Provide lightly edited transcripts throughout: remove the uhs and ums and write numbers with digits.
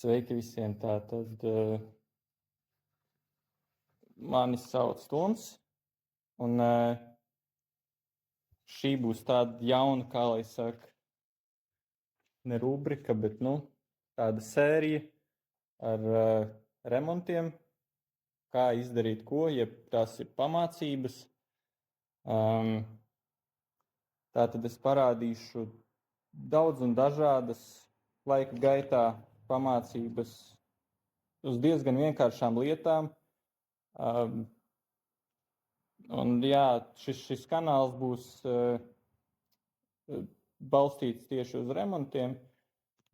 Sveiki visiem! Tātad mani sauc Toms, un šī būs tāda jauna, kā lai saka, ne rubrika, bet, tāda sērija ar remontiem, kā izdarīt ko, ja tās ir pamācības. Tātad es parādīšu daudz un dažādas laika gaitā pamācības uz diezgan vienkāršām lietām. Un jā, šis kanāls būs balstīts tieši uz remontiem.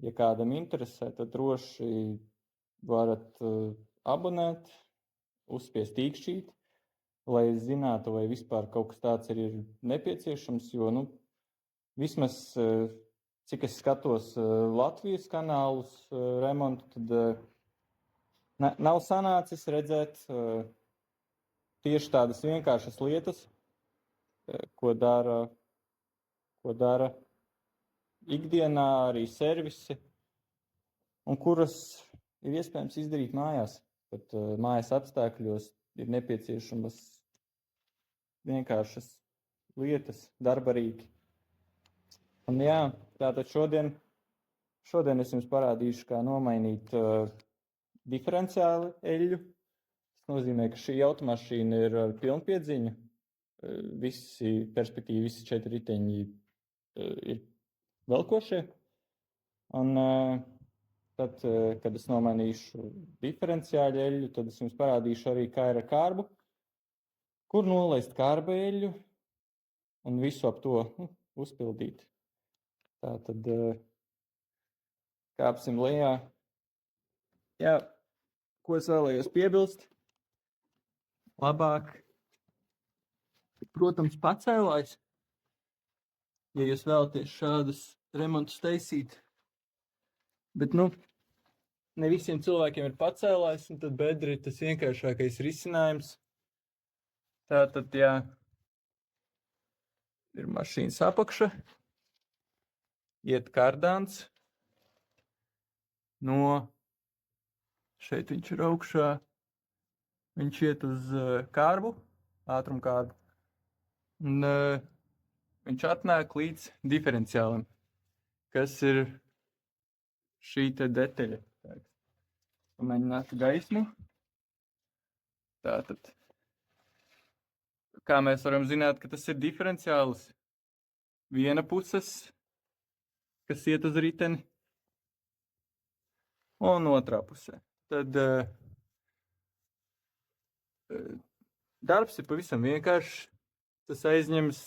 Ja kādam interesē, tad droši varat abonēt, uzspiest īkšķīt, lai zinātu, vai vispār kaut kas tāds ir nepieciešams, jo, vismaz, cik es skatos Latvijas kanālus remontu, tad nav sanācis redzēt tieši tādas vienkāršas lietas, ko dara ikdienā arī servisi, un kuras ir iespējams izdarīt mājās. Pat mājas apstākļos ir nepieciešamas vienkāršas lietas, darbarīki. Un jā, tātad šodien es jums parādīšu, kā nomainīt diferenciāli eļļu. Tas nozīmē, ka šī automašīna ir ar pilnpiedziņu. Visi 4 riteņi ir velkošie. Un tad, kad es nomainīšu diferenciāļu eļļu, tad es jums parādīšu arī, kā ir ar karbu, kur nolaist karba eļļu un visu ap to uzpildīt. Tātad kāpsim lejā. Jā, ko es vēlējos piebilst? Labāk, protams, pacēlājs, ja jūs vēlaties šādus remontus taisīt. Bet, ne visiem cilvēkiem ir pacēlājs, un tad bedra ir tas vienkāršākais risinājums. Tātad, jā, ir mašīnas apakša, iet kardāns, šeit viņš ir augšā, viņš iet uz kārbu, ātrumkārbu, un viņš atnāk līdz diferenciālam, kas ir šī te detaļa. Pamēģināt gaismu. Tātad, kā mēs varam zināt, ka tas ir diferenciāls? Viena puses, kas iet uz riteni, un otrā pusē. Tad darbs ir pavisam vienkāršs. Tas aizņems,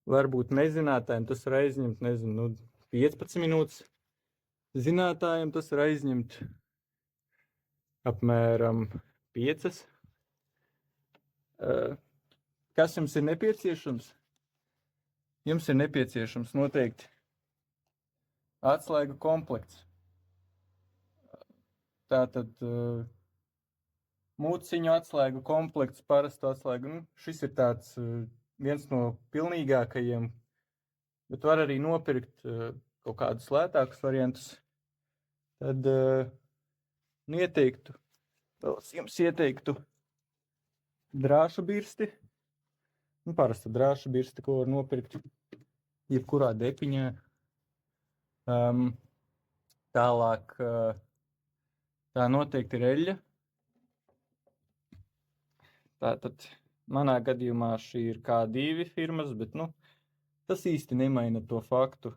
varbūt nezinātājiem tas var aizņemt, 15 minūtes. Zinātājiem tas var aizņemt apmēram 5. Kas jums ir nepieciešams? Jums ir nepieciešams noteikti atslēgu komplekts. Tātad mūciņu atslēgu komplekts, parastu atslēgu. Šis ir tāds viens no pilnīgākajiem, bet var arī nopirkt kaut kādus lētākus variantus. Tad jums ieteiktu drāšu birsti. Parasta drāšu birsti, ko var nopirkt jebkurā depiņā. Tālāk, tā noteikti ir eļļa. Tātad manā gadījumā šī ir K2 firmas, bet tas īsti nemaina to faktu,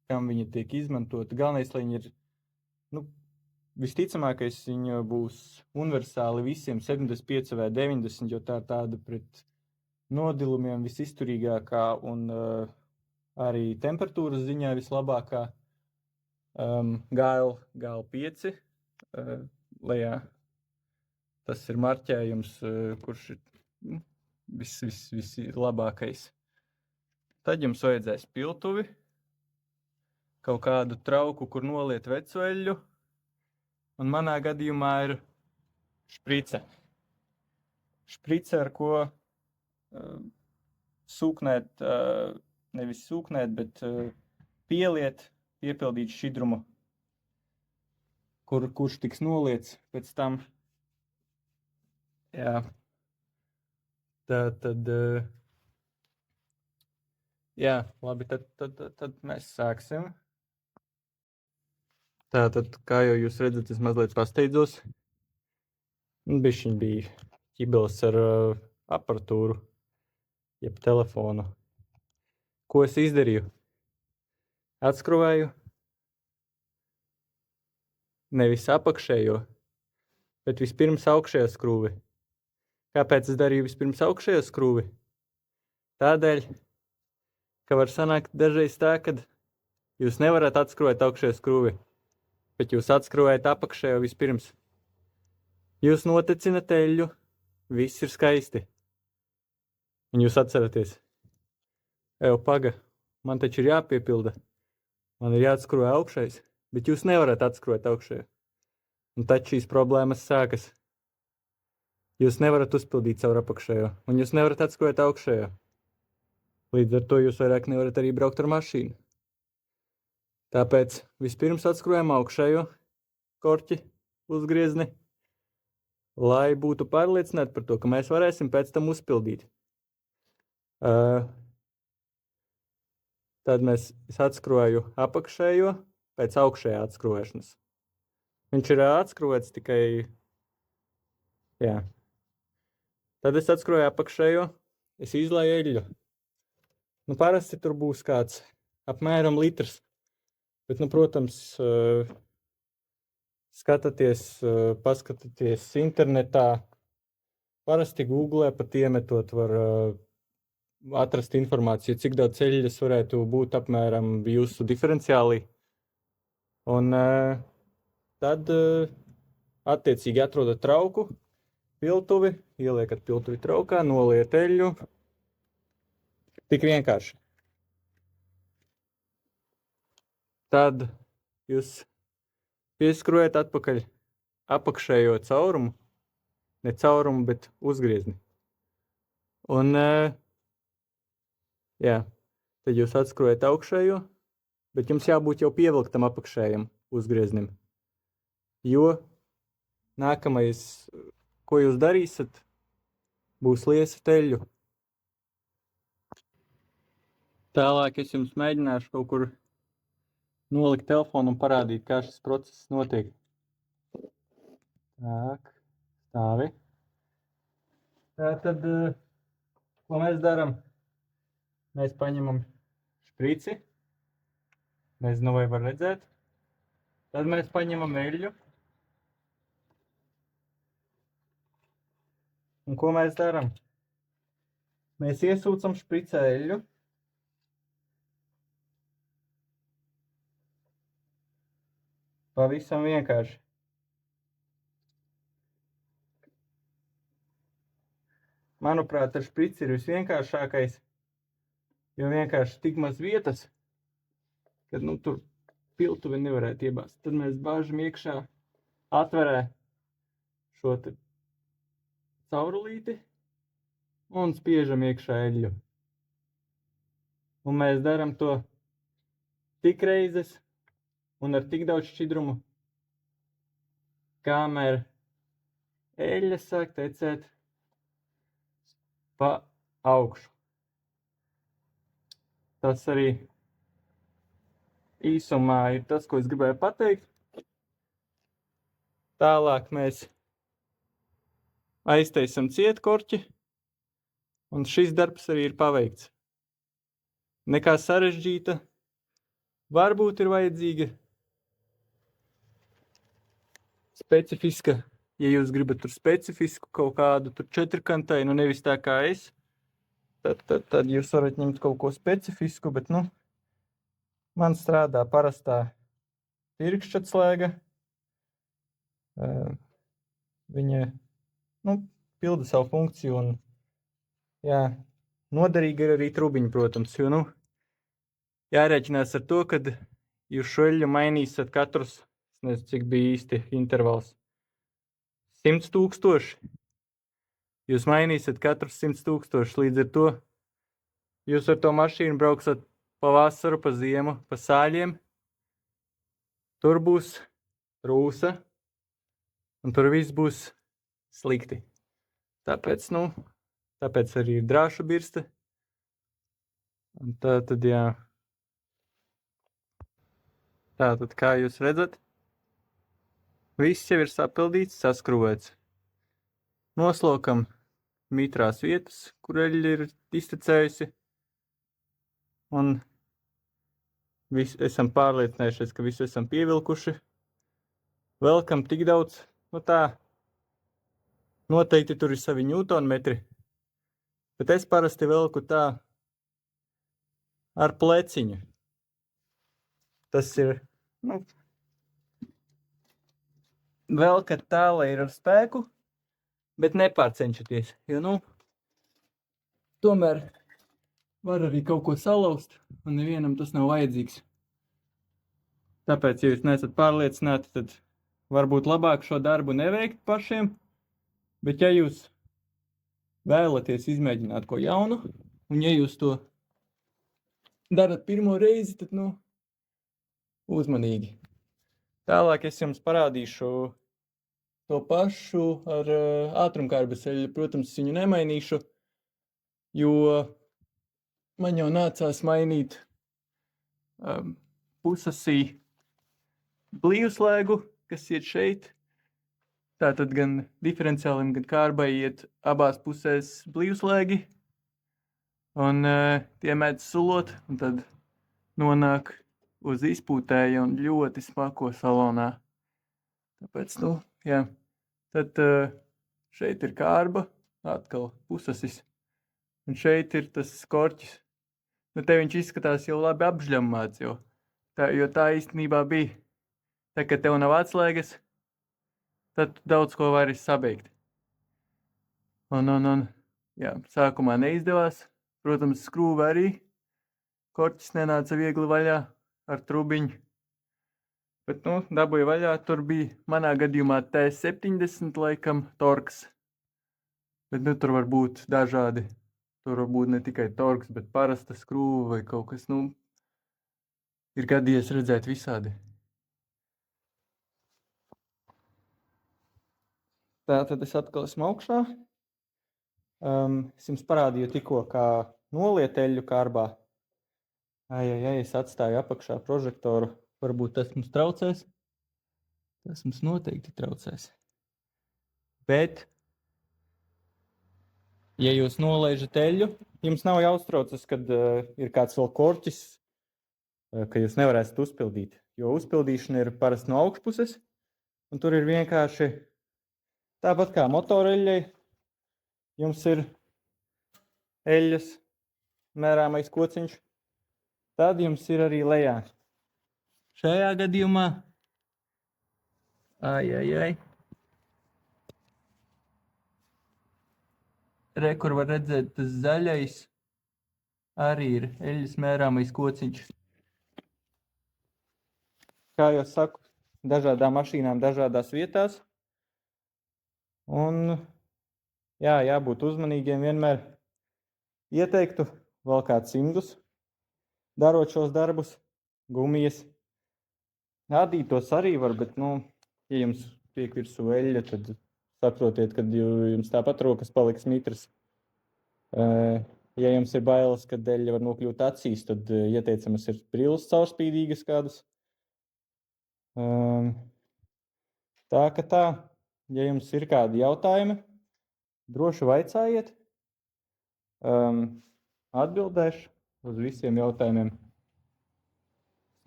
kam viņa tiek izmantota. Galvenais, lai viņa ir, visticamākais viņa būs universāli visiem 75 vai 90, jo tā ir tāda pret nodilumiem visizturīgākā un arī temperatūras ziņā vislabākā. GL5 lejā. Tas ir marķējums, kurš ir vislabākais. Tad jums vajadzēs piltuvi, kaut kādu trauku, kur noliet veco eļļu, un manā gadījumā ir šprice. Šprice, ar ko sūknēt, nevis sūknēt, bet piepildīt šķidrumu, kurš tiks noliets pēc tam. Jā. Tad jā, labi, tad mēs sāksim. Tātad, kā jau jūs redzat, es mazliet pasteidzos. Bišķiņ bija ķibeles ar aparatūru, jeb telefonu. Ko es izdarīju? Atskruvēju nevis apakšējo, bet vispirms augšējo skrūvi. Kāpēc es darīju vispirms augšējo skrūvi? Tādēļ, ka var sanākt dažreiz tā, kad jūs nevarat atskrūvēt augšējo skrūvi, bet jūs atskrūvējat apakšējo vispirms. Jūs notecinat eļļu, viss ir skaisti. Un jūs atceraties, paga, man taču ir jāpiepilda, man ir jāatskrūvē augšējs, bet jūs nevarat atskrūvēt augšējo. Un tad šīs problēmas sākas. Jūs nevarat uzpildīt caur apakšējo, un jūs nevarat atskrūvēt augšējo. Līdz ar to jūs vairāk nevarat arī braukt ar mašīnu. Tāpēc vispirms atskrūvējam augšējo korķi uzgriezni, lai būtu pārliecināti par to, ka mēs varēsim pēc tam uzpildīt. Tad es atskrūvēju apakšējo pēc augšējā atskrūvēšanas. Viņš ir atskrūvēts tikai, jā. Tad es atskrūvēju apakšējo, es izlēju eļļu. Parasti tur būs kāds apmēram litrs. Bet, protams, paskatieties internetā. Parasti Googlē pat iemetot var atrast informāciju, cik daudz eļļas varētu būt apmēram jūsu diferenciālī. Un tad attiecīgi atrodat trauku, piltuvi, ieliekat piltuvi traukā, noliet eļļu. Tik vienkārši. Tad jūs pieskrūvējat atpakaļ apakšējo caurumu, ne caurumu, bet uzgriezni. Un, jā, tad jūs atskrūvējat augšējo, bet jums jābūt jau pievilktam apakšējam uzgrieznim. Jo nākamais, ko jūs darīsiet, būs liesat eļļu. Tālāk es jums mēģināšu kaut kur nolikt telefonu un parādīt, kā šis process notiek. Tak, stāvi. Tātad, ko mēs darām? Mēs paņemam šprici. Nezinu, vai var redzēt. Tad mēs paņemam eļļu. Un ko mēs darām? Mēs iesūcam špricē eļļu. Pavisam vienkārši. Manuprāt, ar šprici ir visvienkāršākais, jo vienkārši tik maz vietas, kad tur piltuvi nevarētu iebāzt. Tad mēs bāžam iekšā atverē šo te caurulīti un spiežam iekšā eļļu. Un mēs darām to tik reizes un ar tik daudz šķidrumu, kamēr eļļa sāk tecēt pa augšu. Tas arī īsumā ir tas, ko es gribēju pateikt. Tālāk mēs aiztaisam cietkorķi, un šis darbs arī ir paveikts. Nekā sarežģīta, varbūt ir vajadzīga specifiska, ja jūs gribat tur specifisku kaut kādu tur četrkantai, nevis tā kā es, tad jūs varat ņemt kaut ko specifisku, bet, man strādā parastā pirkšķatslēga. Viņa, pilda savu funkciju un, jā, noderīga ir arī trubiņa, protams, jo, jārēķinās ar to, kad jūs šo eļļu mainīsiet katrus, es nezinu, cik bija īsti intervals, 100 000. Jūs mainīsiet katrus 100 000, līdz ar to jūs ar to mašīnu brauksat pa vasaru, pa ziemu, pa sāļiem. Tur būs rūsa, un tur viss būs slikti. Tāpēc arī ir drāšu birste. Un tad, jā. Tātad, kā jūs redzat, viss jau ir sapildīts, saskrūvēts. Noslokam mitrās vietas, kur eļļa ir iztecējusi. Un esam pārliecinājušies, ka visu esam pievilkuši. Velkam tik daudz, noteikti tur ir savi ņūtonmetri, bet es parasti velku tā ar pleciņu. Tas ir, velkat tā, lai ir ar spēku, bet nepārcenšaties, jo, tomēr var arī kaut ko salauzt, un nevienam tas nav vajadzīgs. Tāpēc, ja jūs neesat pārliecināti, tad varbūt labāk šo darbu neveikt pašiem, bet ja jūs vēlaties izmēģināt ko jaunu, un ja jūs to darat pirmo reizi, tad, uzmanīgi. Tālāk es jums parādīšu to pašu ar ātrumkārbas eļļu. Protams, viņu nemainīšu, jo man jau nācās mainīt pusasī blīvslēgu, kas iet šeit. Tātad gan diferenciālim, gan kārbai iet abās pusēs blīvslēgi. Un tie mēdz sulot, un tad nonāk uz izpūtēja un ļoti smako salonā. Tāpēc, jā. Tad šeit ir kārba, atkal pusasis. Un šeit ir tas korķis. Te viņš izskatās jau labi apžļammāts, jo tā īstenībā bija. Tā, kad tev nav atslēgas, tad daudz ko vari sabeigt. Un, jā, sākumā neizdevās. Protams, skrūve arī. Korķis nenāca viegli vaļā ar trubiņu. Bet, dabūja vaļā. Tur bija manā gadījumā T70 laikam torks. Bet, tur var būt dažādi. Tur var būt ne tikai torks, bet parasta skrūve vai kaut kas, ir gadījies redzēt visādi. Tā tad es atkal esmu augšā. Es jums parādīju tikko, kā noliet eļļu kārbā. Es atstāju apakšā prožektoru. Varbūt tas mums traucēs. Tas mums noteikti traucēs. Bet, ja jūs nolaižat eļļu, jums nav jāuztraucas, kad ir kāds vēl korķis, ka jūs nevarēsiet uzpildīt. Jo uzpildīšana ir parasti no augšpuses, un tur ir vienkārši tāpat kā motoreļļai. Jums ir eļļas mērāmais kociņš. Tad jums ir arī lejā. Šajā gadījumā Re, kur var redzēt, tas zaļais arī ir eļļas mērāmais kociņš. Kā jau saku, dažādām mašīnām dažādās vietās. Un jābūt uzmanīgiem vienmēr. Ieteiktu valkāt cimdus, darot šos darbus, gumijas. Adītos arī var, bet, ja jums tiek virsū eļļa, tad saprotiet, kad jums tāpat rokas paliks mitras. Ja jums ir bailes, kad eļļa var nokļūt acīs, tad ieteicamas ir brilles caurspīdīgas kādas. Tā, ja jums ir kādi jautājumi, droši vaicājiet. Atbildēšu uz visiem jautājumiem.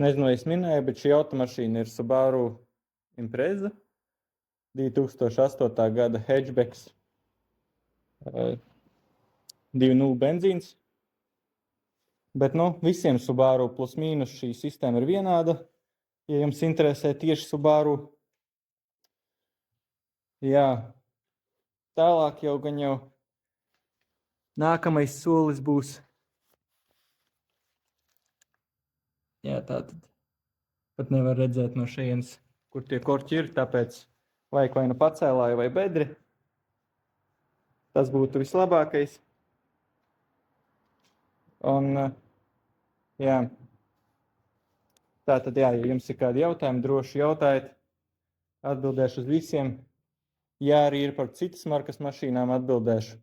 Nezinu, vai es minēju, bet šī automašīna ir Subaru Impreza, 2008. gada hatchbacks, 2.0 benzīns. Bet, visiem Subaru plus mīnus šī sistēma ir vienāda. Ja jums interesē tieši Subaru, tālāk jau nākamais solis būs. Tātad pat nevar redzēt no šejienes, kur tie korķi ir, tāpēc vajag vai pacēlāju vai bedri. Tas būtu vislabākais. Un, Jā. Tātad, jā, ja jums ir kādi jautājumi, droši jautājiet. Atbildēšu uz visiem. Ja arī ir par citas markas mašīnām, atbildēšu.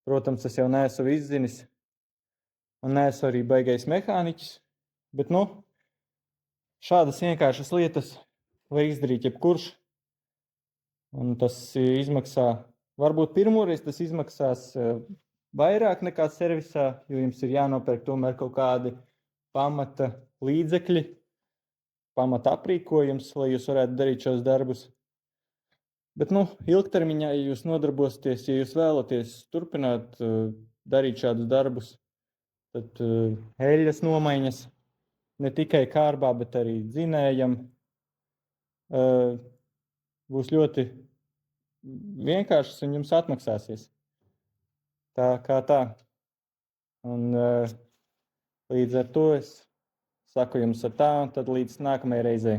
Protams, es jau neesmu izzinis un neesmu arī baigais mehāniķis, bet, nu, šādas vienkāršas lietas var izdarīt jebkurš. Un tas izmaksā, varbūt pirmoreiz tas izmaksās vairāk nekā servisā, jo jums ir jānopērk tomēr kaut kādi pamata līdzekļi, pamata aprīkojums, lai jūs varētu darīt šos darbus. Bet, nu, ilgtermiņā, ja jūs nodarbosieties, ja jūs vēlaties turpināt darīt šādus darbus, tad eļļas nomaiņas ne tikai kārbā, bet arī dzinējam būs ļoti vienkāršas un jums atmaksāsies. Tā kā tā. Un līdz ar to es saku jums ar tā, un tad līdz nākamajai reizei.